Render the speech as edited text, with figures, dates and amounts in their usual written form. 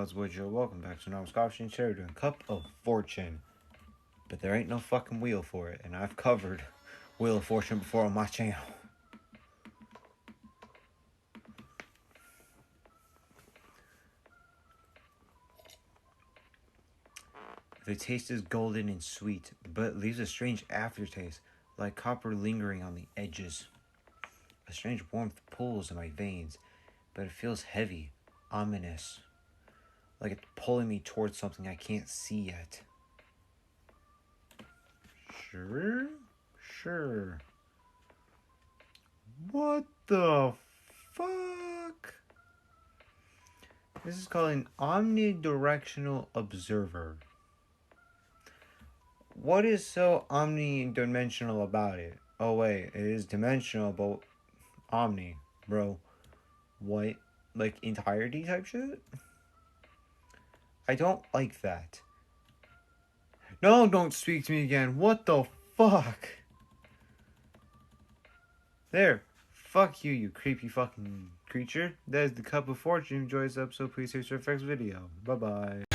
what's good, Joe? Welcome back to Anomalous and Cherry doing Cup of Fortune. But there ain't no fucking wheel for it, and I've covered Wheel of Fortune before on my channel. The taste is golden and sweet, but leaves a strange aftertaste, like copper lingering on the edges. A strange warmth pulls in my veins, but it feels heavy, ominous, like it's pulling me towards something I can't see yet. Sure. What the fuck? This is called an omnidirectional observer. What is so omnidimensional about it? Oh wait, it is dimensional, but omni, bro. What? Like entirety type shit? I don't like that. No, don't speak to me again. What the fuck? There. Fuck you, you creepy fucking creature. That is the Cup of Fortune. Enjoy this episode. Please hit your next video. Bye-bye.